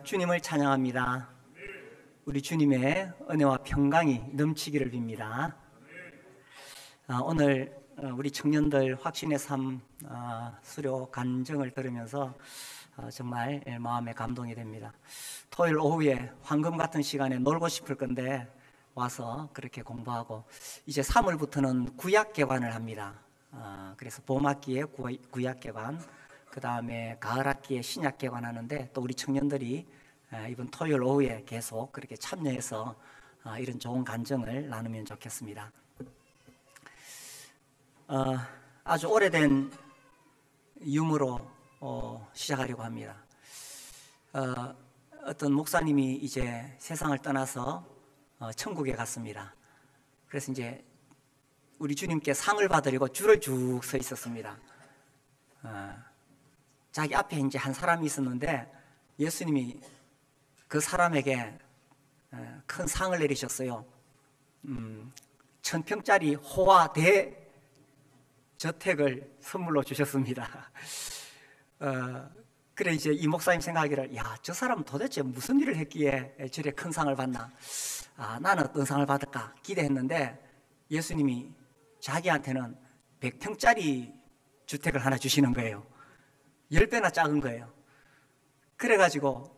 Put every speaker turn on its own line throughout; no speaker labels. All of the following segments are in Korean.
주님을 찬양합니다. 우리 주님의 은혜와 평강이 넘치기를 빕니다. 오늘 우리 청년들 확신의 삶 수료 간증을 들으면서 정말 마음에 감동이 됩니다. 토요일 오후에 황금 같은 시간에 놀고 싶을 건데 와서 그렇게 공부하고 이제 3월부터는 구약 개관을 합니다. 그래서 봄학기에 구약 개관, 그 다음에 가을 학기에 신약 개관하는데 또 우리 청년들이 이번 토요일 오후에 계속 그렇게 참여해서 이런 좋은 간증을 나누면 좋겠습니다. 아주 오래된 유머로 시작하려고 합니다. 어떤 목사님이 이제 세상을 떠나서 천국에 갔습니다. 그래서 이제 우리 주님께 상을 받으려고 줄을 쭉 서 있었습니다. 자기 앞에 이제 한 사람이 있었는데 예수님이 그 사람에게 큰 상을 내리셨어요. 1000평짜리 호화 대저택을 선물로 주셨습니다. 그래 이제 이 목사님 생각하기를, 야, 저 사람은 도대체 무슨 일을 했기에 저래 큰 상을 받나? 나는 어떤 상을 받을까 기대했는데 예수님이 자기한테는 100평짜리 주택을 하나 주시는 거예요. 10배나 작은 거예요. 그래가지고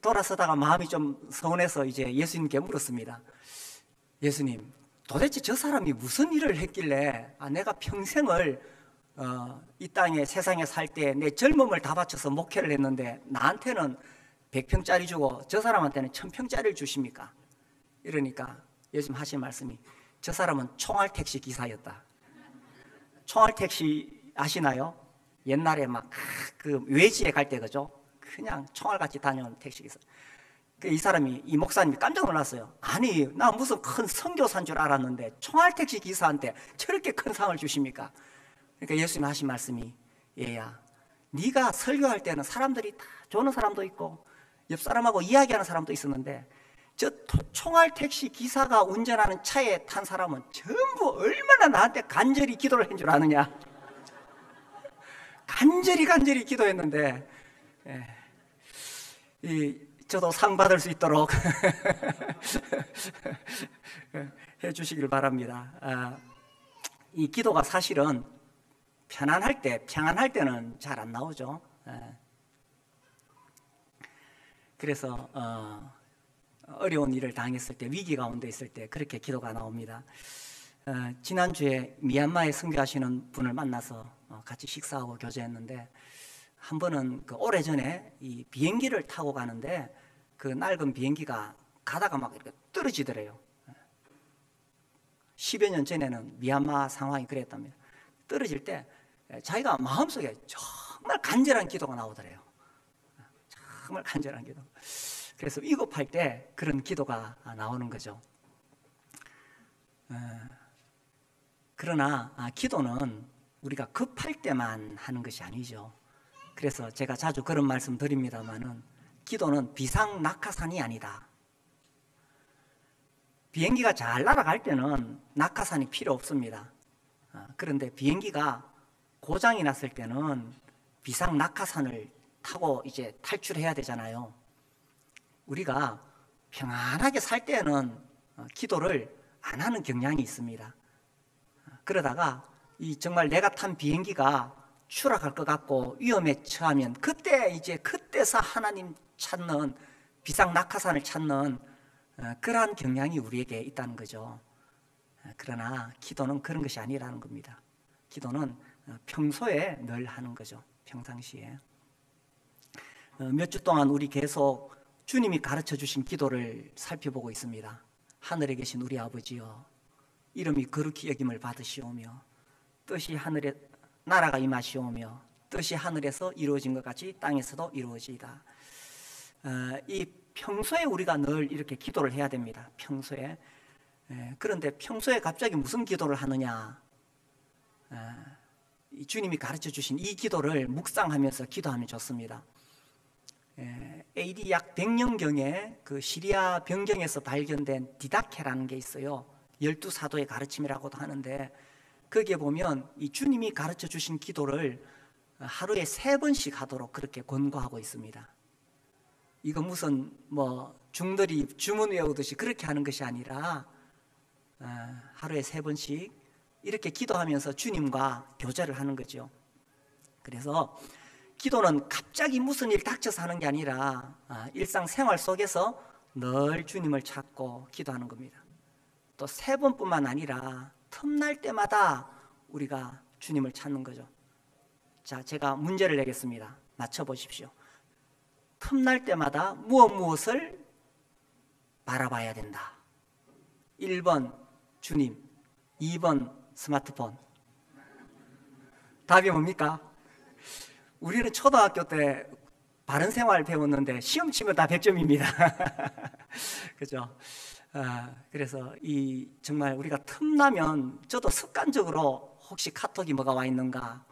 돌아서다가 마음이 좀 서운해서 이제 예수님께 물었습니다. 예수님, 도대체 저 사람이 무슨 일을 했길래 내가 평생을 이 땅에 세상에 살 때 내 젊음을 다 바쳐서 목회를 했는데 나한테는 100평짜리 주고 저 사람한테는 1000평짜리를 주십니까? 이러니까 예수님 하신 말씀이, 저 사람은 총알택시 기사였다. 총알택시 아시나요? 옛날에 막 그 외지에 갈 때 그죠? 그냥 총알같이 다녀온 택시기사. 이 사람이, 이 목사님이 깜짝 놀랐어요. 아니, 나 무슨 큰 선교사인 줄 알았는데 총알택시 기사한테 저렇게 큰 상을 주십니까? 그러니까 예수님 하신 말씀이, 얘야, 네가 설교할 때는 사람들이 다 좋은 사람도 있고 옆 사람하고 이야기하는 사람도 있었는데 저 총알택시 기사가 운전하는 차에 탄 사람은 전부 얼마나 나한테 간절히 기도를 한 줄 아느냐. 간절히 기도했는데 저도 상 받을 수 있도록 해 주시길 바랍니다. 이 기도가 사실은 평안할 때는 잘 안 나오죠. 그래서 어려운 일을 당했을 때, 위기 가운데 있을 때 그렇게 기도가 나옵니다. 지난주에 미얀마에 선교하시는 분을 만나서 같이 식사하고 교제했는데, 한 번은 그 오래전에 이 비행기를 타고 가는데 그 낡은 비행기가 가다가 막 이렇게 떨어지더래요. 10여 년 전에는 미얀마 상황이 그랬답니다. 떨어질 때 자기가 마음속에 정말 간절한 기도가 나오더래요. 정말 간절한 기도. 그래서 위급할 때 그런 기도가 나오는 거죠. 그러나 기도는 우리가 급할 때만 하는 것이 아니죠. 그래서 제가 자주 그런 말씀 드립니다만은, 기도는 비상 낙하산이 아니다. 비행기가 잘 날아갈 때는 낙하산이 필요 없습니다. 그런데 비행기가 고장이 났을 때는 비상 낙하산을 타고 이제 탈출해야 되잖아요. 우리가 평안하게 살 때는 기도를 안 하는 경향이 있습니다. 그러다가 정말 내가 탄 비행기가 추락할 것 같고 위험에 처하면 그때서 하나님 찾는, 비상 낙하산을 찾는 그러한 경향이 우리에게 있다는 거죠. 그러나 기도는 그런 것이 아니라는 겁니다. 기도는 평소에 늘 하는 거죠. 평상시에. 몇 주 동안 우리 계속 주님이 가르쳐 주신 기도를 살펴보고 있습니다. 하늘에 계신 우리 아버지여, 이름이 거룩히 여김을 받으시오며 뜻이 하늘에 나라가 임하시오며 뜻이 하늘에서 이루어진 것 같이 땅에서도 이루어지이다. 이 평소에 우리가 늘 이렇게 기도를 해야 됩니다. 평소에. 그런데 평소에 갑자기 무슨 기도를 하느냐? 주님이 가르쳐 주신 이 기도를 묵상하면서 기도하면 좋습니다. AD 약 100년경에 그 시리아 변경에서 발견된 디다케라는 게 있어요. 12사도의 가르침이라고도 하는데, 거기에 보면 이 주님이 가르쳐 주신 기도를 하루에 3번씩 하도록 그렇게 권고하고 있습니다. 이거 무슨 뭐 중들이 주문 외우듯이 그렇게 하는 것이 아니라 하루에 3번씩 이렇게 기도하면서 주님과 교제를 하는 거죠. 그래서 기도는 갑자기 무슨 일 닥쳐서 하는 게 아니라 일상생활 속에서 늘 주님을 찾고 기도하는 겁니다. 또 3번뿐만 아니라 틈날 때마다 우리가 주님을 찾는 거죠. 자, 제가 문제를 내겠습니다. 맞춰보십시오. 틈날 때마다 무엇을 바라봐야 된다. 1번 주님, 2번 스마트폰. 답이 뭡니까? 우리는 초등학교 때 바른 생활 배웠는데 시험 치면 다 100점입니다. 그죠? 그래서 정말 우리가 틈나면 저도 습관적으로 혹시 카톡이 뭐가 와 있는가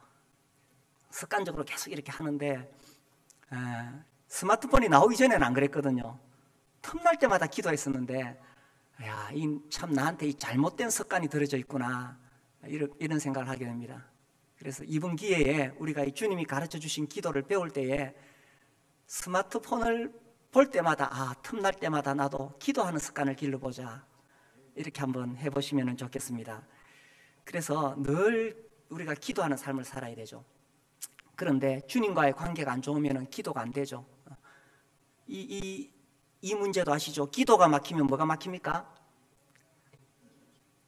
습관적으로 계속 이렇게 하는데 스마트폰이 나오기 전에는 안 그랬거든요. 틈날 때마다 기도했었는데 야, 참 나한테 이 잘못된 습관이 들어져 있구나 이런 생각을 하게 됩니다. 그래서 이번 기회에 우리가 이 주님이 가르쳐 주신 기도를 배울 때에 스마트폰을 볼 때마다 틈날 때마다 나도 기도하는 습관을 길러보자 이렇게 한번 해보시면 좋겠습니다. 그래서 늘 우리가 기도하는 삶을 살아야 되죠. 그런데 주님과의 관계가 안 좋으면 기도가 안 되죠. 이 문제도 아시죠? 기도가 막히면 뭐가 막힙니까?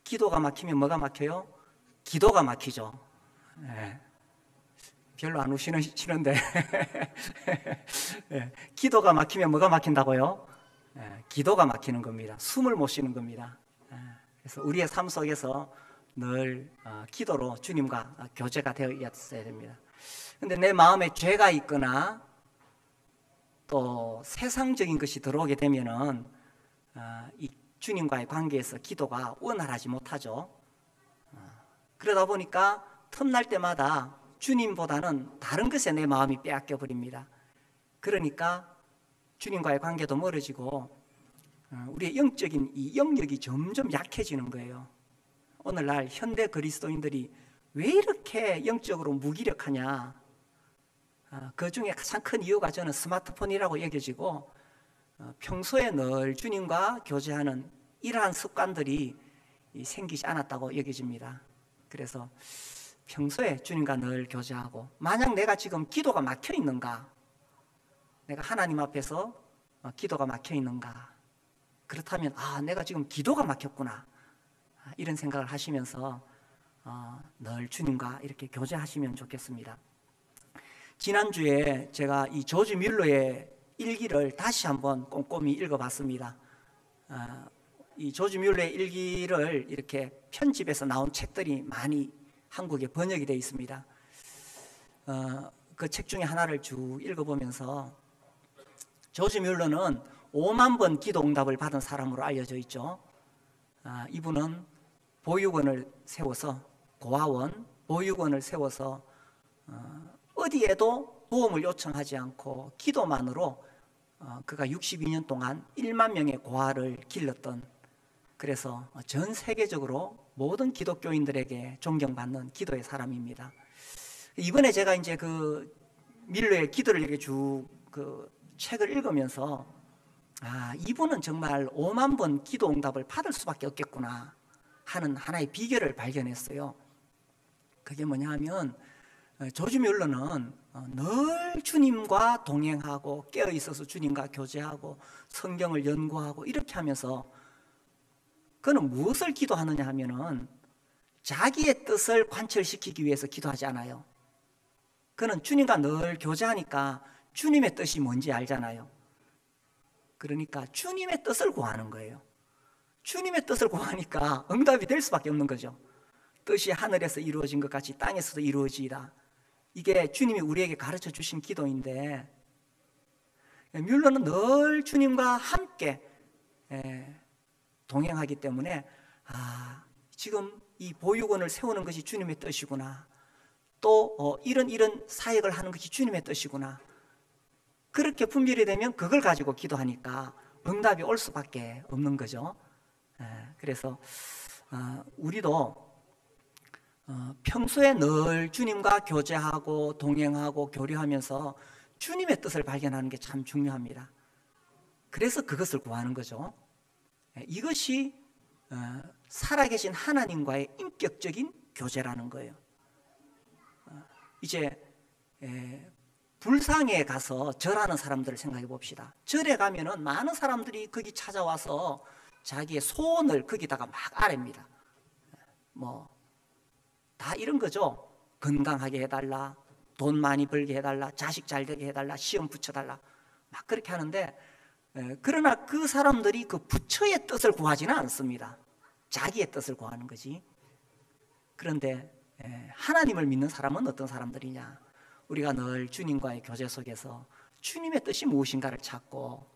기도가 막히면 뭐가 막혀요? 기도가 막히죠. 네. 별로 안 우시는데 네. 기도가 막히면 뭐가 막힌다고요? 네. 기도가 막히는 겁니다. 숨을 못 쉬는 겁니다. 그래서 우리의 삶 속에서 늘 기도로 주님과 교제가 되어 있어야 됩니다. 근데 내 마음에 죄가 있거나 또 세상적인 것이 들어오게 되면은 이 주님과의 관계에서 기도가 원활하지 못하죠. 그러다 보니까 틈날 때마다 주님보다는 다른 것에 내 마음이 빼앗겨 버립니다. 그러니까 주님과의 관계도 멀어지고 우리의 영적인 이 영역이 점점 약해지는 거예요. 오늘날 현대 그리스도인들이 왜 이렇게 영적으로 무기력하냐? 그 중에 가장 큰 이유가 저는 스마트폰이라고 여겨지고 평소에 늘 주님과 교제하는 이러한 습관들이 생기지 않았다고 여겨집니다. 그래서 평소에 주님과 늘 교제하고 만약 내가 지금 기도가 막혀 있는가? 내가 하나님 앞에서 기도가 막혀 있는가? 그렇다면 내가 지금 기도가 막혔구나 이런 생각을 하시면서 늘 주님과 이렇게 교제하시면 좋겠습니다. 지난주에 제가 이 조지 뮬러의 일기를 다시 한번 꼼꼼히 읽어봤습니다. 이 조지 뮬러의 일기를 이렇게 편집해서 나온 책들이 많이 한국에 번역이 되어 있습니다. 그 책 중에 하나를 쭉 읽어보면서 조지 뮬러는 5만 번 기도 응답을 받은 사람으로 알려져 있죠. 이분은 보육원을 세워서 고아원, 보육원을 세워서 어디에도 도움을 요청하지 않고 기도만으로 그가 62년 동안 1만 명의 고아를 길렀던, 그래서 전 세계적으로 모든 기독교인들에게 존경받는 기도의 사람입니다. 이번에 제가 이제 그 밀러의 기도를 이렇게 쭉 그 책을 읽으면서 이분은 정말 5만 번 기도 응답을 받을 수밖에 없겠구나 하는 하나의 비결을 발견했어요. 그게 뭐냐 하면 조지 뮬러는 늘 주님과 동행하고 깨어있어서 주님과 교제하고 성경을 연구하고 이렇게 하면서 그는 무엇을 기도하느냐 하면은 자기의 뜻을 관철시키기 위해서 기도하지 않아요. 그는 주님과 늘 교제하니까 주님의 뜻이 뭔지 알잖아요. 그러니까 주님의 뜻을 구하는 거예요. 주님의 뜻을 구하니까 응답이 될 수밖에 없는 거죠. 뜻이 하늘에서 이루어진 것 같이 땅에서도 이루어지이다. 이게 주님이 우리에게 가르쳐 주신 기도인데, 뮬러는 늘 주님과 함께 동행하기 때문에 지금 이 보육원을 세우는 것이 주님의 뜻이구나, 또 이런 사역을 하는 것이 주님의 뜻이구나, 그렇게 분별이 되면 그걸 가지고 기도하니까 응답이 올 수밖에 없는 거죠. 그래서 우리도 평소에 늘 주님과 교제하고 동행하고 교류하면서 주님의 뜻을 발견하는 게 참 중요합니다. 그래서 그것을 구하는 거죠. 이것이 살아계신 하나님과의 인격적인 교제라는 거예요. 이제 불상에 가서 절하는 사람들을 생각해 봅시다. 절에 가면은 많은 사람들이 거기 찾아와서 자기의 소원을 거기다가 막 아랩니다. 뭐 다 이런 거죠. 건강하게 해달라, 돈 많이 벌게 해달라, 자식 잘 되게 해달라, 시험 붙여달라, 막 그렇게 하는데, 그러나 그 사람들이 그 부처의 뜻을 구하지는 않습니다. 자기의 뜻을 구하는 거지. 그런데 하나님을 믿는 사람은 어떤 사람들이냐? 우리가 늘 주님과의 교제 속에서 주님의 뜻이 무엇인가를 찾고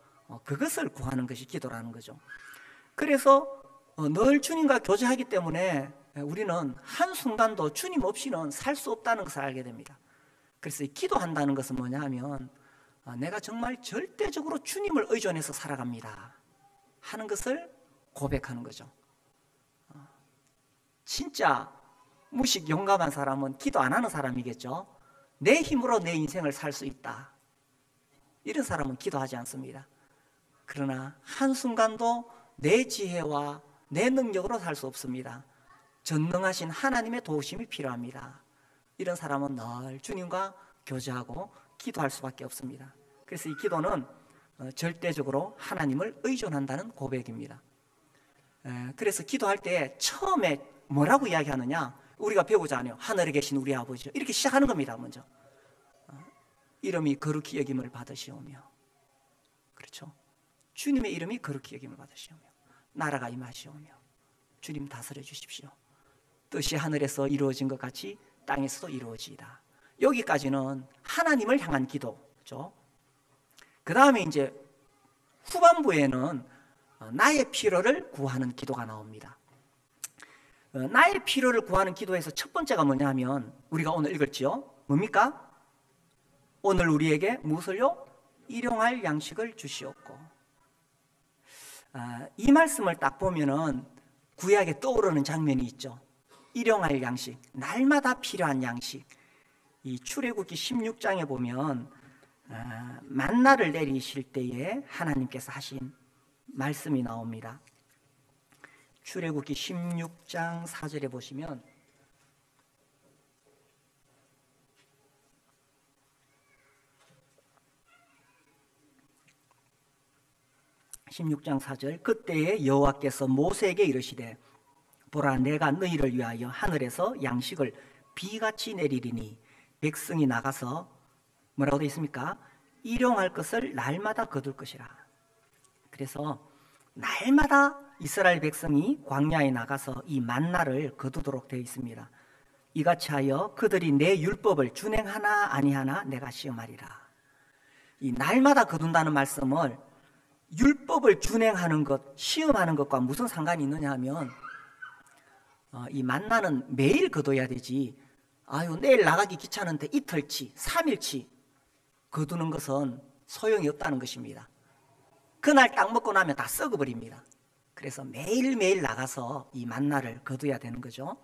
그것을 구하는 것이 기도라는 거죠. 그래서 늘 주님과 교제하기 때문에 우리는 한순간도 주님 없이는 살 수 없다는 것을 알게 됩니다. 그래서 기도한다는 것은 뭐냐 하면 내가 정말 절대적으로 주님을 의존해서 살아갑니다 하는 것을 고백하는 거죠. 진짜 무식 용감한 사람은 기도 안 하는 사람이겠죠. 내 힘으로 내 인생을 살 수 있다, 이런 사람은 기도하지 않습니다. 그러나 한순간도 내 지혜와 내 능력으로 살 수 없습니다. 전능하신 하나님의 도우심이 필요합니다. 이런 사람은 늘 주님과 교제하고 기도할 수밖에 없습니다. 그래서 이 기도는 절대적으로 하나님을 의존한다는 고백입니다. 그래서 기도할 때 처음에 뭐라고 이야기하느냐? 우리가 배우잖아요. 하늘에 계신 우리 아버지, 이렇게 시작하는 겁니다. 먼저 이름이 거룩히 여김을 받으시오며, 그렇죠? 주님의 이름이 거룩히 여김을 받으시오며 나라가 임하시오며 주님 다스려 주십시오. 뜻이 하늘에서 이루어진 것 같이 땅에서도 이루어지이다. 여기까지는 하나님을 향한 기도죠. 그 다음에 이제 후반부에는 나의 필요를 구하는 기도가 나옵니다. 나의 필요를 구하는 기도에서 첫 번째가 뭐냐 하면 우리가 오늘 읽었지요. 뭡니까? 오늘 우리에게 무엇을요? 일용할 양식을 주시옵고. 이 말씀을 딱 보면은 구약에 떠오르는 장면이 있죠. 일용할 양식, 날마다 필요한 양식. 이 출애굽기 16장에 보면 만나를 내리실 때에 하나님께서 하신 말씀이 나옵니다. 출애굽기 16장 4절에 보시면 16장 4절, 그때에 여호와께서 모세에게 이르시되 보라, 내가 너희를 위하여 하늘에서 양식을 비같이 내리리니 백성이 나가서 뭐라고 되어 있습니까? 일용할 것을 날마다 거둘 것이라. 그래서 날마다 이스라엘 백성이 광야에 나가서 이 만나를 거두도록 되어 있습니다. 이같이 하여 그들이 내 율법을 준행하나 아니하나 내가 시험하리라. 이 날마다 거둔다는 말씀을 율법을 준행하는 것, 시험하는 것과 무슨 상관이 있느냐 하면 이 만나는 매일 거둬야 되지, 아유 내일 나가기 귀찮은데 이틀치, 3일치 거두는 것은 소용이 없다는 것입니다. 그날 딱 먹고 나면 다 썩어버립니다. 그래서 매일매일 나가서 이 만나를 거둬야 되는 거죠.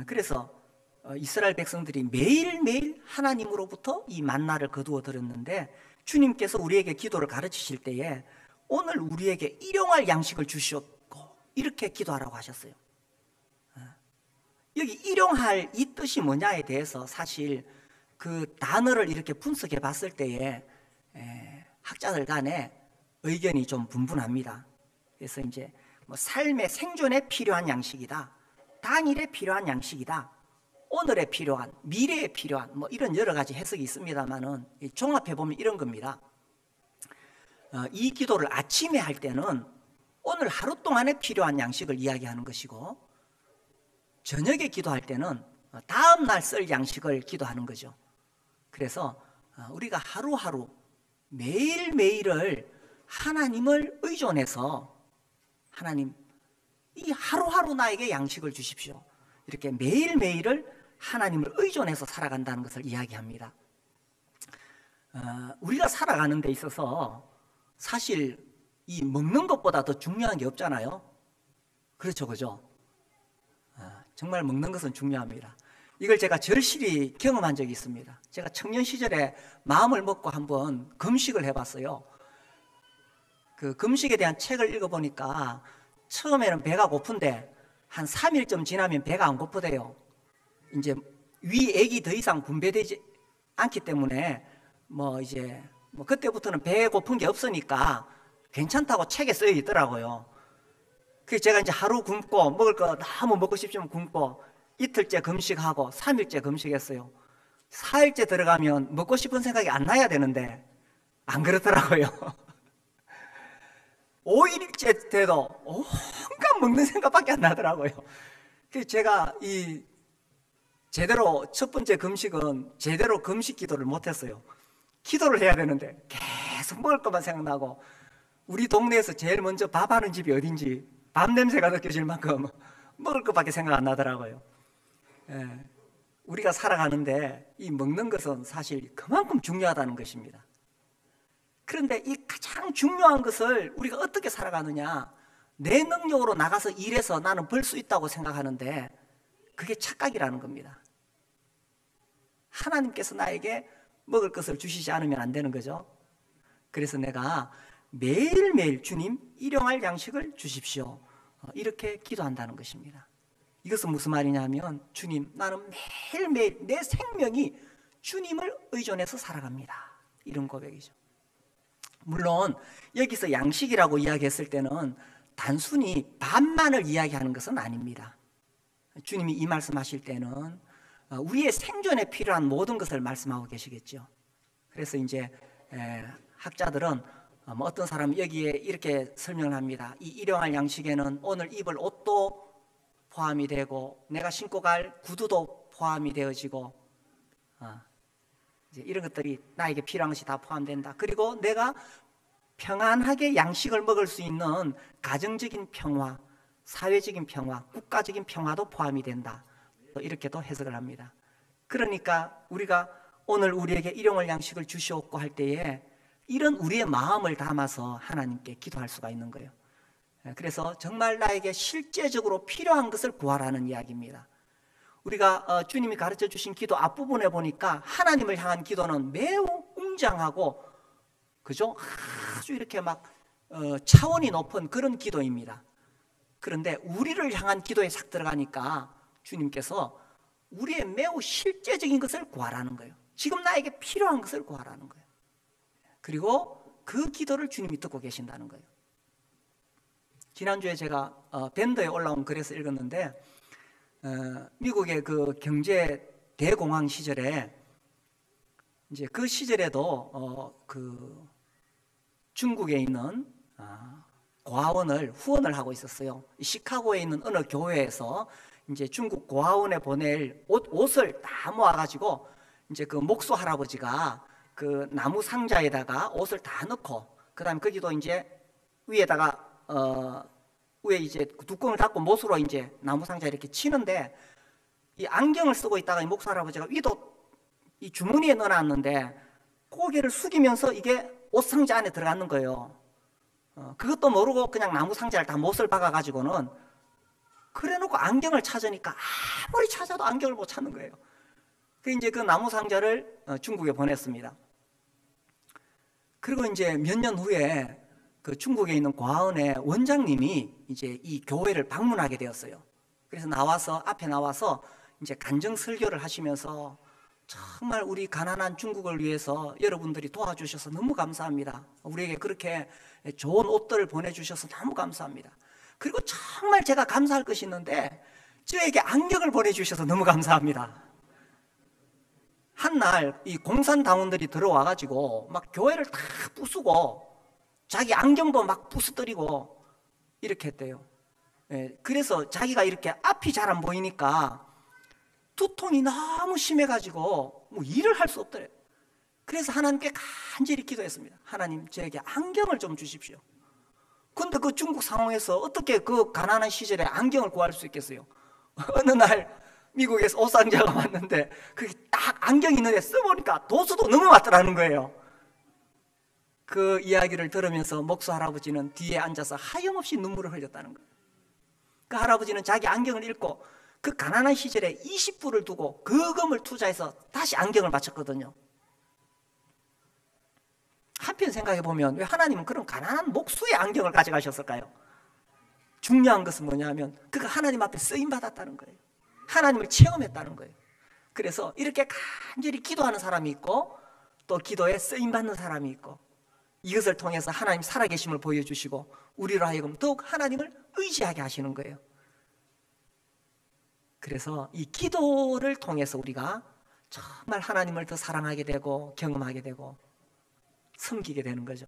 그래서 이스라엘 백성들이 매일매일 하나님으로부터 이 만나를 거두어 들었는데, 주님께서 우리에게 기도를 가르치실 때에 오늘 우리에게 일용할 양식을 주시옵고 이렇게 기도하라고 하셨어요. 여기 일용할 이 뜻이 뭐냐에 대해서 사실 그 단어를 이렇게 분석해 봤을 때에 학자들 간에 의견이 좀 분분합니다. 그래서 이제 뭐 삶의 생존에 필요한 양식이다, 당일에 필요한 양식이다, 오늘에 필요한, 미래에 필요한, 뭐 이런 여러 가지 해석이 있습니다만은 종합해 보면 이런 겁니다. 이 기도를 아침에 할 때는 오늘 하루 동안에 필요한 양식을 이야기하는 것이고, 저녁에 기도할 때는 다음 날 쓸 양식을 기도하는 거죠. 그래서 우리가 하루하루 매일매일을 하나님을 의존해서, 하나님 이 하루하루 나에게 양식을 주십시오, 이렇게 매일매일을 하나님을 의존해서 살아간다는 것을 이야기합니다. 우리가 살아가는 데 있어서 사실 이 먹는 것보다 더 중요한 게 없잖아요. 그렇죠, 그죠? 정말 먹는 것은 중요합니다. 이걸 제가 절실히 경험한 적이 있습니다. 제가 청년 시절에 마음을 먹고 한번 금식을 해봤어요. 그 금식에 대한 책을 읽어보니까 처음에는 배가 고픈데 한 3일쯤 지나면 배가 안 고프대요. 이제 위액이 더 이상 분배되지 않기 때문에 이제 그때부터는 배에 고픈 게 없으니까 괜찮다고 책에 쓰여 있더라고요. 그래서 제가 이제 하루 굶고 먹을 거 너무 먹고 싶으면 굶고 이틀째 금식하고 3일째 금식했어요. 4일째 들어가면 먹고 싶은 생각이 안 나야 되는데 안 그렇더라고요. 5일째 돼도 온갖 먹는 생각밖에 안 나더라고요. 그래서 제가 제대로 첫 번째 금식은 제대로 금식 기도를 못했어요. 기도를 해야 되는데 계속 먹을 것만 생각나고, 우리 동네에서 제일 먼저 밥하는 집이 어딘지 밥 냄새가 느껴질 만큼 먹을 것밖에 생각 안 나더라고요. 우리가 살아가는데 이 먹는 것은 사실 그만큼 중요하다는 것입니다. 그런데 이 가장 중요한 것을 우리가 어떻게 살아가느냐, 내 능력으로 나가서 일해서 나는 벌 수 있다고 생각하는데 그게 착각이라는 겁니다. 하나님께서 나에게 먹을 것을 주시지 않으면 안 되는 거죠. 그래서 내가 매일매일 주님 일용할 양식을 주십시오, 이렇게 기도한다는 것입니다. 이것은 무슨 말이냐면, 주님, 나는 매일매일 내 생명이 주님을 의존해서 살아갑니다, 이런 고백이죠. 물론 여기서 양식이라고 이야기했을 때는 단순히 밥만을 이야기하는 것은 아닙니다. 주님이 이 말씀하실 때는 우리의 생존에 필요한 모든 것을 말씀하고 계시겠죠. 그래서 이제 학자들은 어떤 사람은 여기에 이렇게 설명을 합니다. 이 일용할 양식에는 오늘 입을 옷도 포함이 되고 내가 신고 갈 구두도 포함이 되어지고 이제 이런 것들이 나에게 필요한 것이 다 포함된다. 그리고 내가 평안하게 양식을 먹을 수 있는 가정적인 평화, 사회적인 평화, 국가적인 평화도 포함이 된다, 이렇게도 해석을 합니다. 그러니까 우리가 오늘 우리에게 일용할 양식을 주시옵고 할 때에 이런 우리의 마음을 담아서 하나님께 기도할 수가 있는 거예요. 그래서 정말 나에게 실제적으로 필요한 것을 구하라는 이야기입니다. 우리가 주님이 가르쳐 주신 기도 앞부분에 보니까 하나님을 향한 기도는 매우 웅장하고, 그죠? 아주 이렇게 막 차원이 높은 그런 기도입니다. 그런데 우리를 향한 기도에 싹 들어가니까 주님께서 우리의 매우 실제적인 것을 구하라는 거예요. 지금 나에게 필요한 것을 구하라는 거예요. 그리고 그 기도를 주님이 듣고 계신다는 거예요. 지난주에 제가 밴더에 올라온 글에서 읽었는데, 미국의 그 경제 대공황 시절에 이제 그 시절에도 그 중국에 있는 고아원을 후원을 하고 있었어요. 시카고에 있는 어느 교회에서 이제 중국 고아원에 보낼 옷을 다 모아가지고 이제 그 목수 할아버지가 그 나무 상자에다가 옷을 다 넣고, 그다음에 거기도 이제 위에다가 위에 이제 뚜껑을 닫고 못으로 이제 나무 상자 이렇게 치는데, 이 안경을 쓰고 있다가 이 목수 할아버지가 위도 이 주머니에 넣어놨는데 고개를 숙이면서 이게 옷 상자 안에 들어가는 거예요. 그것도 모르고 그냥 나무 상자를 다 못을 박아가지고는 그래놓고 안경을 찾으니까 아무리 찾아도 안경을 못 찾는 거예요. 이제 그 나무 상자를 중국에 보냈습니다. 그리고 이제 몇 년 후에 그 중국에 있는 고아원의 원장님이 이제 이 교회를 방문하게 되었어요. 그래서 앞에 나와서 이제 간증 설교를 하시면서, 정말 우리 가난한 중국을 위해서 여러분들이 도와주셔서 너무 감사합니다. 우리에게 그렇게 좋은 옷들을 보내주셔서 너무 감사합니다. 그리고 정말 제가 감사할 것이 있는데 저에게 안경을 보내주셔서 너무 감사합니다. 한날 이 공산당원들이 들어와가지고 막 교회를 다 부수고 자기 안경도 막 부수뜨리고 이렇게 했대요. 그래서 자기가 이렇게 앞이 잘 안 보이니까 두통이 너무 심해가지고 뭐 일을 할 수 없더래. 그래서 하나님께 간절히 기도했습니다. 하나님, 저에게 안경을 좀 주십시오. 근데 그 중국 상황에서 어떻게 그 가난한 시절에 안경을 구할 수 있겠어요? 어느 날 미국에서 옷상자가 왔는데 그게 딱 안경이 있는데 써보니까 도수도 너무 맞더라는 거예요. 그 이야기를 들으면서 목수 할아버지는 뒤에 앉아서 하염없이 눈물을 흘렸다는 거예요. 그 할아버지는 자기 안경을 잃고 그 가난한 시절에 20불을 두고 그 금을 투자해서 다시 안경을 맞췄거든요. 한편 생각해 보면 왜 하나님은 그런 가난한 목수의 안경을 가져가셨을까요? 중요한 것은 뭐냐면 그가 하나님 앞에 쓰임 받았다는 거예요. 하나님을 체험했다는 거예요. 그래서 이렇게 간절히 기도하는 사람이 있고 또 기도에 쓰임 받는 사람이 있고 이것을 통해서 하나님 살아계심을 보여주시고 우리로 하여금 더욱 하나님을 의지하게 하시는 거예요. 그래서 이 기도를 통해서 우리가 정말 하나님을 더 사랑하게 되고 경험하게 되고 섬기게 되는 거죠.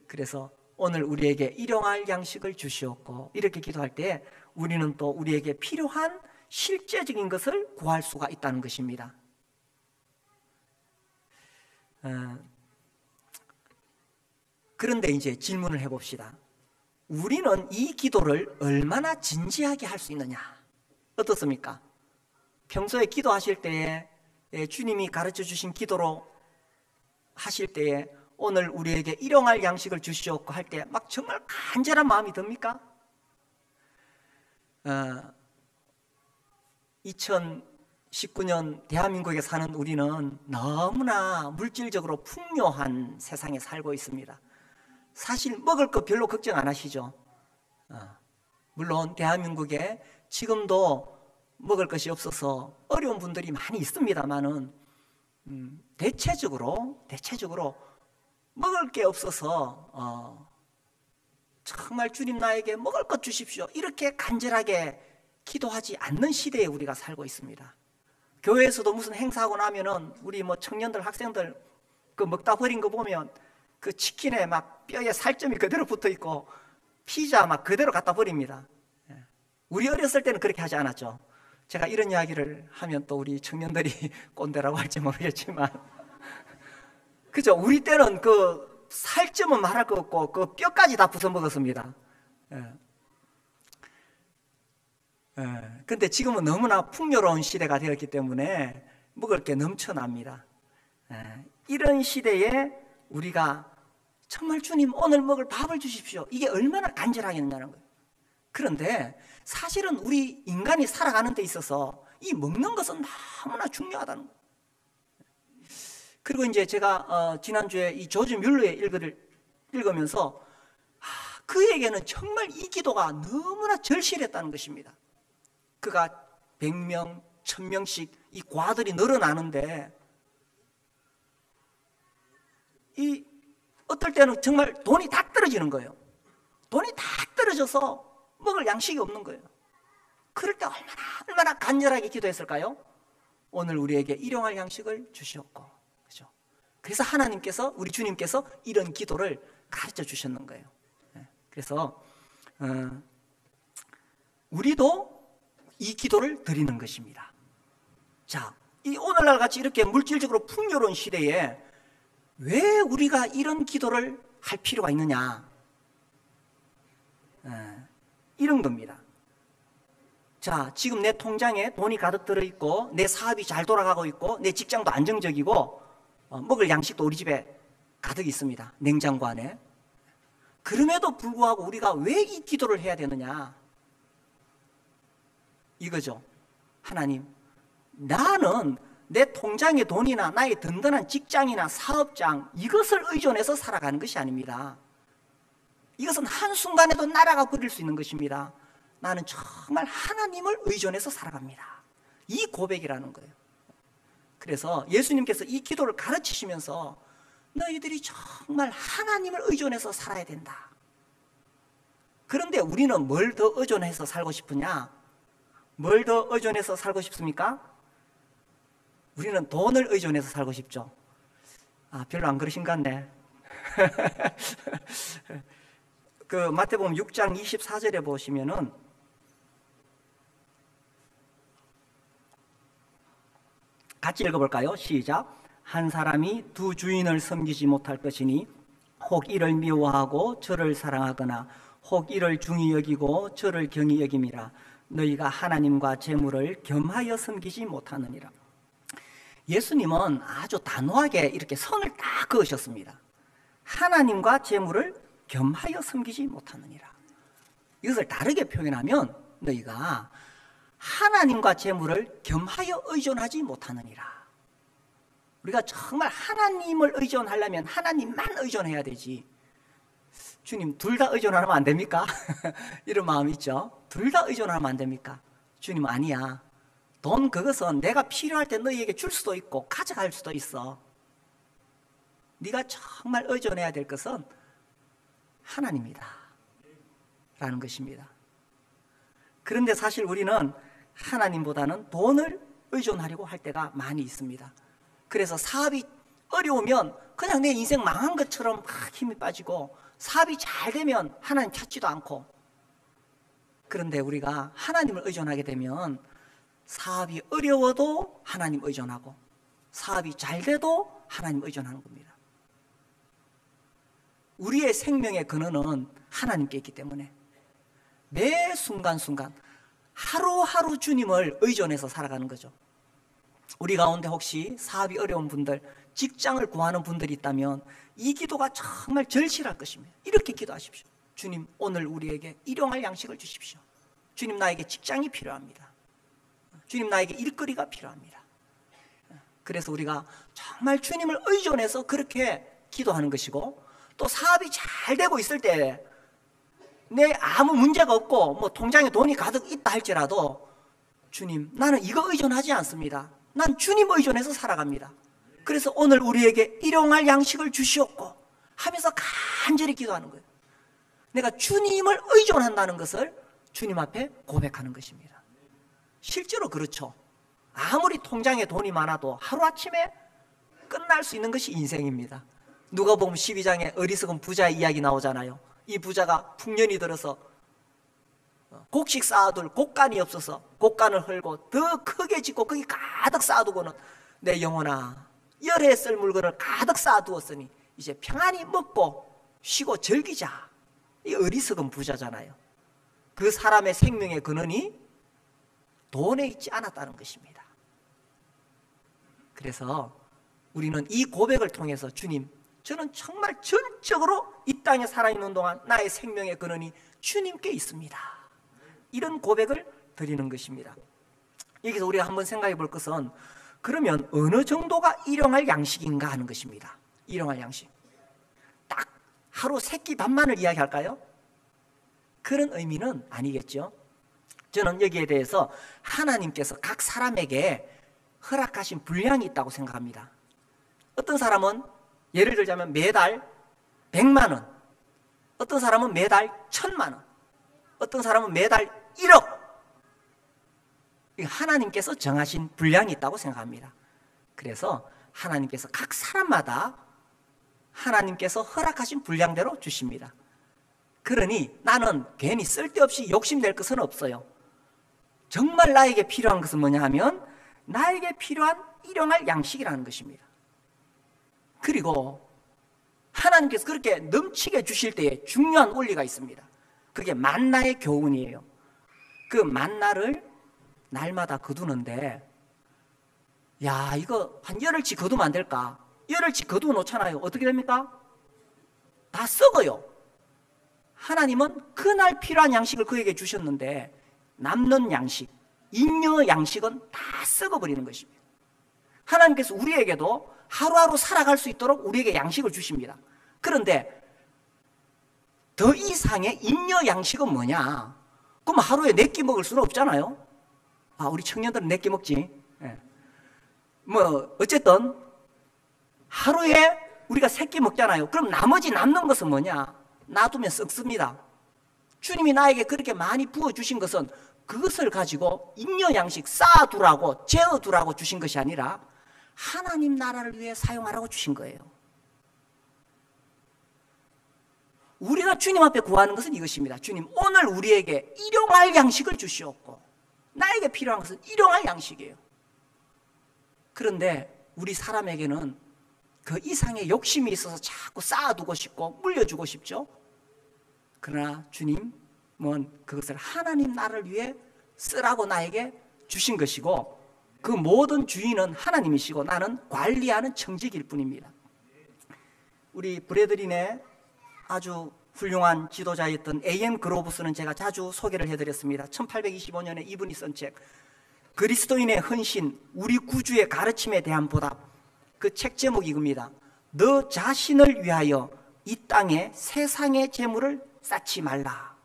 그래서 오늘 우리에게 일용할 양식을 주시옵고 이렇게 기도할 때 우리는 또 우리에게 필요한 실제적인 것을 구할 수가 있다는 것입니다. 그런데 이제 질문을 해봅시다. 우리는 이 기도를 얼마나 진지하게 할 수 있느냐? 어떻습니까? 평소에 기도하실 때에 주님이 가르쳐 주신 기도로 하실 때에 오늘 우리에게 일용할 양식을 주시옵고 할 때 막 정말 간절한 마음이 듭니까? 2019년 대한민국에 사는 우리는 너무나 물질적으로 풍요한 세상에 살고 있습니다. 사실 먹을 거 별로 걱정 안 하시죠? 물론 대한민국에 지금도 먹을 것이 없어서 어려운 분들이 많이 있습니다만은 대체적으로 먹을 게 없어서 정말 주님 나에게 먹을 것 주십시오 이렇게 간절하게 기도하지 않는 시대에 우리가 살고 있습니다. 교회에서도 무슨 행사하고 나면은 우리 뭐 청년들 학생들 그 먹다 버린 거 보면 그 치킨에 막 뼈에 살점이 그대로 붙어 있고 피자 막 그대로 갖다 버립니다. 우리 어렸을 때는 그렇게 하지 않았죠. 제가 이런 이야기를 하면 또 우리 청년들이 꼰대라고 할지 모르겠지만 그죠? 우리 때는 그 살점은 말할 거 없고 그 뼈까지 다 부숴 먹었습니다. 근데 지금은 너무나 풍요로운 시대가 되었기 때문에 먹을 게 넘쳐납니다. 이런 시대에 우리가 정말 주님 오늘 먹을 밥을 주십시오 이게 얼마나 간절하겠느냐는 거예요. 그런데 사실은 우리 인간이 살아가는 데 있어서 이 먹는 것은 너무나 중요하다는 거예요. 그리고 이제 제가 지난주에 이 조지 뮬러의 일기를 읽으면서 그에게는 정말 이 기도가 너무나 절실했다는 것입니다. 그가 100명, 1000명씩 이 과들이 늘어나는데 이 어떨 때는 정말 돈이 다 떨어지는 거예요. 돈이 다 떨어져서 먹을 양식이 없는 거예요. 그럴 때 얼마나 간절하게 기도했을까요? 오늘 우리에게 일용할 양식을 주시옵고, 그죠? 그래서 하나님께서 우리 주님께서 이런 기도를 가르쳐 주셨는 거예요. 그래서 우리도 이 기도를 드리는 것입니다. 자, 이 오늘날 같이 이렇게 물질적으로 풍요로운 시대에 왜 우리가 이런 기도를 할 필요가 있느냐? 이런 겁니다. 자, 지금 내 통장에 돈이 가득 들어있고 내 사업이 잘 돌아가고 있고 내 직장도 안정적이고 먹을 양식도 우리 집에 가득 있습니다. 냉장고 안에. 그럼에도 불구하고 우리가 왜 이 기도를 해야 되느냐? 이거죠. 하나님, 나는 내 통장의 돈이나 나의 든든한 직장이나 사업장 이것을 의존해서 살아가는 것이 아닙니다. 이것은 한순간에도 나라가 버릴 수 있는 것입니다. 나는 정말 하나님을 의존해서 살아갑니다. 이 고백이라는 거예요. 그래서 예수님께서 이 기도를 가르치시면서 너희들이 정말 하나님을 의존해서 살아야 된다. 그런데 우리는 뭘 더 의존해서 살고 싶으냐? 뭘 더 의존해서 살고 싶습니까? 우리는 돈을 의존해서 살고 싶죠. 별로 안 그러신 것 같네. 그 마태복음 6장 24절에 보시면은 같이 읽어볼까요? 시작. 한 사람이 두 주인을 섬기지 못할 것이니 혹 이를 미워하고 저를 사랑하거나 혹 이를 중히 여기고 저를 경히 여김이라. 너희가 하나님과 재물을 겸하여 섬기지 못하느니라. 예수님은 아주 단호하게 이렇게 선을 딱 그으셨습니다. 하나님과 재물을 겸하여 섬기지 못하느니라. 이것을 다르게 표현하면 너희가 하나님과 재물을 겸하여 의존하지 못하느니라. 우리가 정말 하나님을 의존하려면 하나님만 의존해야 되지. 주님, 둘 다 의존하면 안 됩니까? 이런 마음이 있죠. 둘 다 의존하면 안 됩니까? 주님, 아니야. 돈 그것은 내가 필요할 때 너희에게 줄 수도 있고 가져갈 수도 있어. 네가 정말 의존해야 될 것은 하나님이다 라는 것입니다. 그런데 사실 우리는 하나님보다는 돈을 의존하려고 할 때가 많이 있습니다. 그래서 사업이 어려우면 그냥 내 인생 망한 것처럼 막 힘이 빠지고, 사업이 잘 되면 하나님 찾지도 않고. 그런데 우리가 하나님을 의존하게 되면 사업이 어려워도 하나님 의존하고, 사업이 잘 돼도 하나님 의존하는 겁니다. 우리의 생명의 근원은 하나님께 있기 때문에 매 순간순간 하루하루 주님을 의존해서 살아가는 거죠. 우리 가운데 혹시 사업이 어려운 분들, 직장을 구하는 분들이 있다면 이 기도가 정말 절실할 것입니다. 이렇게 기도하십시오. 주님, 오늘 우리에게 일용할 양식을 주십시오. 주님, 나에게 직장이 필요합니다. 주님, 나에게 일거리가 필요합니다. 그래서 우리가 정말 주님을 의존해서 그렇게 기도하는 것이고, 또 사업이 잘 되고 있을 때 내 아무 문제가 없고 뭐 통장에 돈이 가득 있다 할지라도, 주님, 나는 이거 의존하지 않습니다. 난 주님 의존해서 살아갑니다. 그래서 오늘 우리에게 일용할 양식을 주시옵고 하면서 간절히 기도하는 거예요. 내가 주님을 의존한다는 것을 주님 앞에 고백하는 것입니다. 실제로 그렇죠. 아무리 통장에 돈이 많아도 하루아침에 끝날 수 있는 것이 인생입니다. 누가복음 12장에 어리석은 부자의 이야기 나오잖아요. 이 부자가 풍년이 들어서 곡식 쌓아둘 곡간이 없어서 곡간을 헐고 더 크게 짓고 거기 가득 쌓아두고는, 내 영혼아, 열에 쓸 물건을 가득 쌓아두었으니 이제 평안히 먹고 쉬고 즐기자. 이 어리석은 부자잖아요. 그 사람의 생명의 근원이 돈에 있지 않았다는 것입니다. 그래서 우리는 이 고백을 통해서, 주님, 저는 정말 전적으로 이 땅에 살아있는 동안 나의 생명의 근원이 주님께 있습니다. 이런 고백을 드리는 것입니다. 여기서 우리가 한번 생각해 볼 것은, 그러면 어느 정도가 일용할 양식인가 하는 것입니다. 일용할 양식. 딱 하루 세 끼 밥만을 이야기할까요? 그런 의미는 아니겠죠. 저는 여기에 대해서 하나님께서 각 사람에게 허락하신 분량이 있다고 생각합니다. 어떤 사람은 예를 들자면 매달 100만 원, 어떤 사람은 매달 1000만 원, 어떤 사람은 매달 1억. 하나님께서 정하신 분량이 있다고 생각합니다. 그래서 하나님께서 각 사람마다 하나님께서 허락하신 분량대로 주십니다. 그러니 나는 괜히 쓸데없이 욕심낼 것은 없어요. 정말 나에게 필요한 것은 뭐냐 하면, 나에게 필요한 일용할 양식이라는 것입니다. 그리고 하나님께서 그렇게 넘치게 주실 때에 중요한 원리가 있습니다. 그게 만나의 교훈이에요. 그 만나를 날마다 거두는데, 야, 이거 한 열흘치 거두면 안 될까? 열흘치 거두어 놓잖아요. 어떻게 됩니까? 다 썩어요. 하나님은 그날 필요한 양식을 그에게 주셨는데, 남는 양식, 잉여 양식은 다 썩어버리는 것입니다. 하나님께서 우리에게도 하루하루 살아갈 수 있도록 우리에게 양식을 주십니다. 그런데 더 이상의 잉여 양식은 뭐냐? 그럼 하루에 4끼 먹을 수는 없잖아요. 우리 청년들은 4끼 먹지. 뭐 어쨌든 하루에 우리가 3끼 먹잖아요. 그럼 나머지 남는 것은 뭐냐? 놔두면 썩습니다. 주님이 나에게 그렇게 많이 부어주신 것은 그것을 가지고 잉여 양식 쌓아두라고, 재어두라고 주신 것이 아니라 하나님 나라를 위해 사용하라고 주신 거예요. 우리가 주님 앞에 구하는 것은 이것입니다. 주님, 오늘 우리에게 일용할 양식을 주시옵고, 나에게 필요한 것은 일용할 양식이에요. 그런데 우리 사람에게는 그 이상의 욕심이 있어서 자꾸 쌓아두고 싶고 물려주고 싶죠. 그러나 주님은 그것을 하나님 나라를 위해 쓰라고 나에게 주신 것이고, 그 모든 주인은 하나님이시고 나는 관리하는 청직일 뿐입니다. 우리 브래들린의 아주 훌륭한 지도자였던 A.M. 그로브스는 제가 자주 소개를 해드렸습니다. 1825년에 이분이 쓴 책, 그리스도인의 헌신, 우리 구주의 가르침에 대한 보답. 그 책 제목이 이겁니다. 너 자신을 위하여 이 땅에 세상의 재물을 쌓지 말라.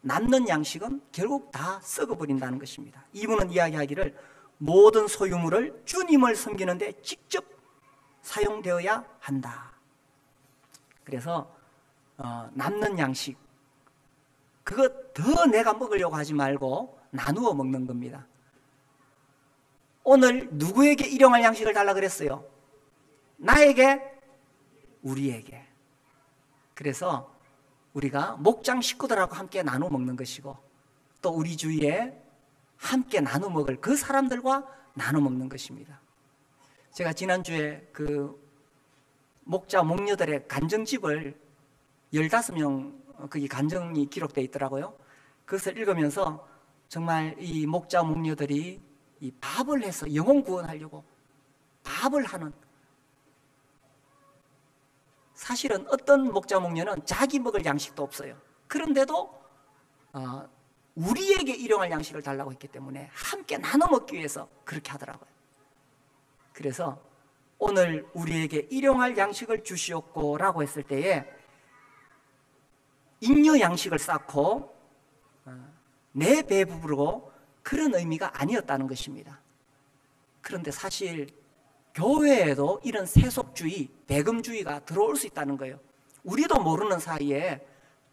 남는 양식은 결국 다 썩어버린다는 것입니다. 이분은 이야기하기를 모든 소유물을 주님을 섬기는 데 직접 사용되어야 한다. 그래서 남는 양식, 그거 더 내가 먹으려고 하지 말고 나누어 먹는 겁니다. 오늘 누구에게 일용할 양식을 달라 그랬어요? 나에게, 우리에게. 그래서 우리가 목장 식구들하고 함께 나눠 먹는 것이고, 또 우리 주위에 함께 나눠 먹을 그 사람들과 나눠 먹는 것입니다. 제가 지난주에 그 목자 목녀들의 간정집을 15명 거기 간정이 기록되어 있더라고요. 그것을 읽으면서 정말 이 목자 목녀들이 이 밥을 해서 영혼 구원하려고 밥을 하는, 사실은 어떤 목자 목녀는 자기 먹을 양식도 없어요. 그런데도 우리에게 일용할 양식을 달라고 했기 때문에 함께 나눠 먹기 위해서 그렇게 하더라고요. 그래서 오늘 우리에게 일용할 양식을 주시옵고 라고 했을 때에 잉여 양식을 쌓고 내 배 부르고 그런 의미가 아니었다는 것입니다. 그런데 사실 교회에도 이런 세속주의, 배금주의가 들어올 수 있다는 거예요. 우리도 모르는 사이에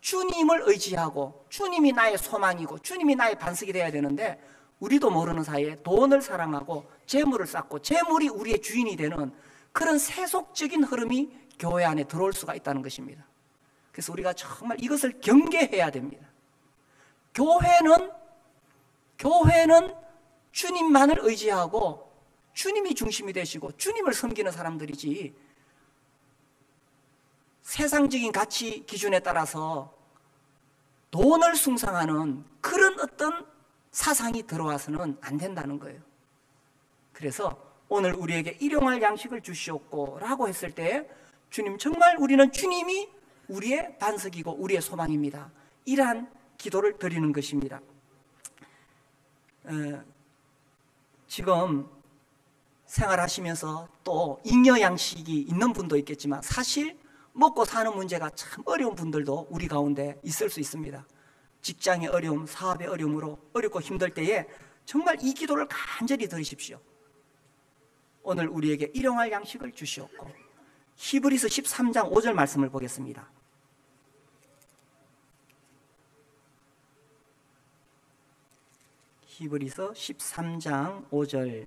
주님을 의지하고 주님이 나의 소망이고 주님이 나의 반석이 되어야 되는데, 우리도 모르는 사이에 돈을 사랑하고 재물을 쌓고 재물이 우리의 주인이 되는 그런 세속적인 흐름이 교회 안에 들어올 수가 있다는 것입니다. 그래서 우리가 정말 이것을 경계해야 됩니다. 교회는 주님만을 의지하고 주님이 중심이 되시고 주님을 섬기는 사람들이지, 세상적인 가치 기준에 따라서 돈을 숭상하는 그런 어떤 사상이 들어와서는 안 된다는 거예요. 그래서 오늘 우리에게 일용할 양식을 주시옵고 라고 했을 때 주님, 정말 우리는 주님이 우리의 반석이고 우리의 소망입니다. 이러한 기도를 드리는 것입니다. 지금 생활하시면서 또 잉여 양식이 있는 분도 있겠지만 사실 먹고 사는 문제가 참 어려운 분들도 우리 가운데 있을 수 있습니다. 직장의 어려움, 사업의 어려움으로 어렵고 힘들 때에 정말 이 기도를 간절히 드리십시오. 오늘 우리에게 일용할 양식을 주시옵고. 히브리서 13장 5절 말씀을 보겠습니다. 히브리서 13장 5절.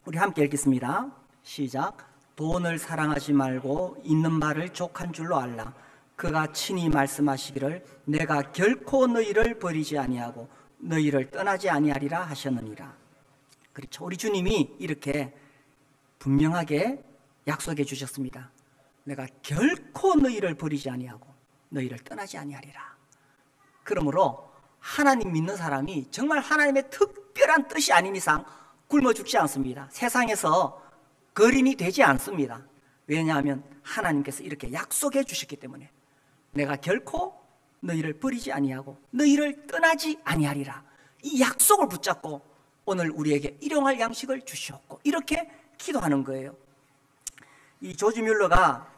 우리 함께 읽겠습니다. 시작. 돈을 사랑하지 말고 있는 바를 족한 줄로 알라. 그가 친히 말씀하시기를 내가 결코 너희를 버리지 아니하고 너희를 떠나지 아니하리라 하셨느니라. 그렇죠. 우리 주님이 이렇게 분명하게 약속해 주셨습니다. 내가 결코 너희를 버리지 아니하고 너희를 떠나지 아니하리라. 그러므로 하나님 믿는 사람이 정말 하나님의 특별한 뜻이 아닌 이상 굶어 죽지 않습니다. 세상에서 거린이 되지 않습니다. 왜냐하면 하나님께서 이렇게 약속해 주셨기 때문에 내가 결코 너희를 버리지 아니하고 너희를 떠나지 아니하리라. 이 약속을 붙잡고 오늘 우리에게 일용할 양식을 주시옵고 이렇게 기도하는 거예요. 이 조지 뮬러가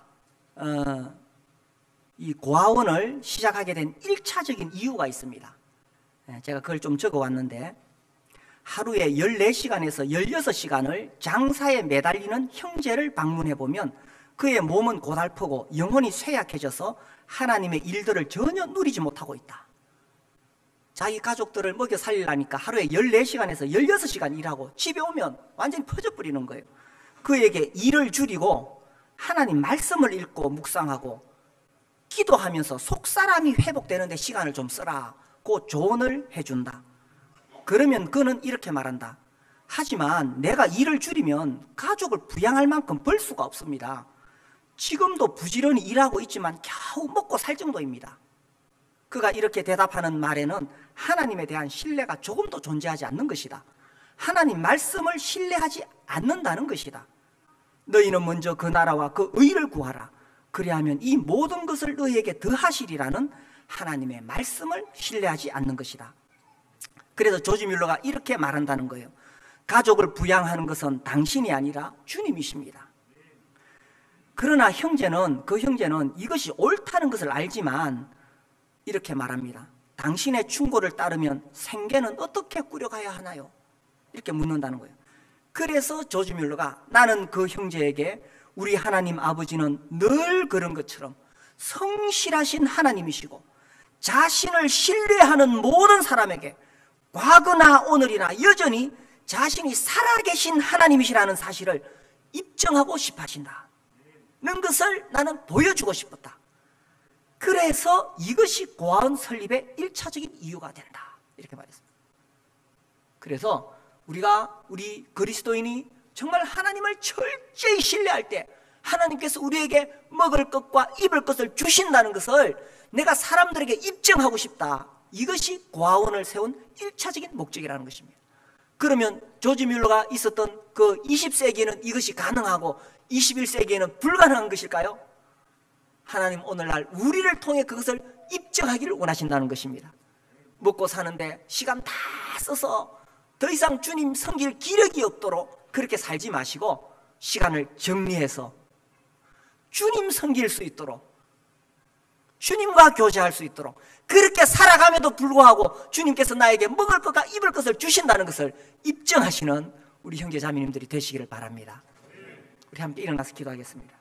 이 고아원을 시작하게 된 1차적인 이유가 있습니다. 제가 그걸 좀 적어왔는데, 하루에 14시간에서 16시간을 장사에 매달리는 형제를 방문해보면 그의 몸은 고달프고 영혼이 쇠약해져서 하나님의 일들을 전혀 누리지 못하고 있다. 자기 가족들을 먹여 살리려니까 하루에 14시간에서 16시간 일하고 집에 오면 완전히 퍼져버리는 거예요. 그에게 일을 줄이고 하나님 말씀을 읽고 묵상하고 기도하면서 속사람이 회복되는 데 시간을 좀 쓰라고 조언을 해준다. 그러면 그는 이렇게 말한다. 하지만 내가 일을 줄이면 가족을 부양할 만큼 벌 수가 없습니다. 지금도 부지런히 일하고 있지만 겨우 먹고 살 정도입니다. 그가 이렇게 대답하는 말에는 하나님에 대한 신뢰가 조금도 존재하지 않는 것이다. 하나님 말씀을 신뢰하지 않는다는 것이다. 너희는 먼저 그 나라와 그 의를 구하라. 그리하면 이 모든 것을 너희에게 더하시리라는 하나님의 말씀을 신뢰하지 않는 것이다. 그래서 조지 뮬러가 이렇게 말한다는 거예요. 가족을 부양하는 것은 당신이 아니라 주님이십니다. 그러나 그 형제는 이것이 옳다는 것을 알지만 이렇게 말합니다. 당신의 충고를 따르면 생계는 어떻게 꾸려가야 하나요? 이렇게 묻는다는 거예요. 그래서 조지 뮬러가 나는 그 형제에게 우리 하나님 아버지는 늘 그런 것처럼 성실하신 하나님이시고 자신을 신뢰하는 모든 사람에게 과거나 오늘이나 여전히 자신이 살아계신 하나님이시라는 사실을 입증하고 싶어 하신다는 것을 나는 보여주고 싶었다. 그래서 이것이 고아원 설립의 1차적인 이유가 된다. 이렇게 말했습니다. 그래서 우리 그리스도인이 정말 하나님을 철저히 신뢰할 때 하나님께서 우리에게 먹을 것과 입을 것을 주신다는 것을 내가 사람들에게 입증하고 싶다. 이것이 고아원을 세운 1차적인 목적이라는 것입니다. 그러면 조지 뮬러가 있었던 그 20세기에는 이것이 가능하고 21세기에는 불가능한 것일까요? 하나님 오늘날 우리를 통해 그것을 입증하기를 원하신다는 것입니다. 먹고 사는데 시간 다 써서 더 이상 주님 섬길 기력이 없도록 그렇게 살지 마시고 시간을 정리해서 주님 섬길 수 있도록, 주님과 교제할 수 있도록 그렇게 살아감에도 불구하고 주님께서 나에게 먹을 것과 입을 것을 주신다는 것을 입증하시는 우리 형제 자매님들이 되시기를 바랍니다. 우리 함께 일어나서 기도하겠습니다.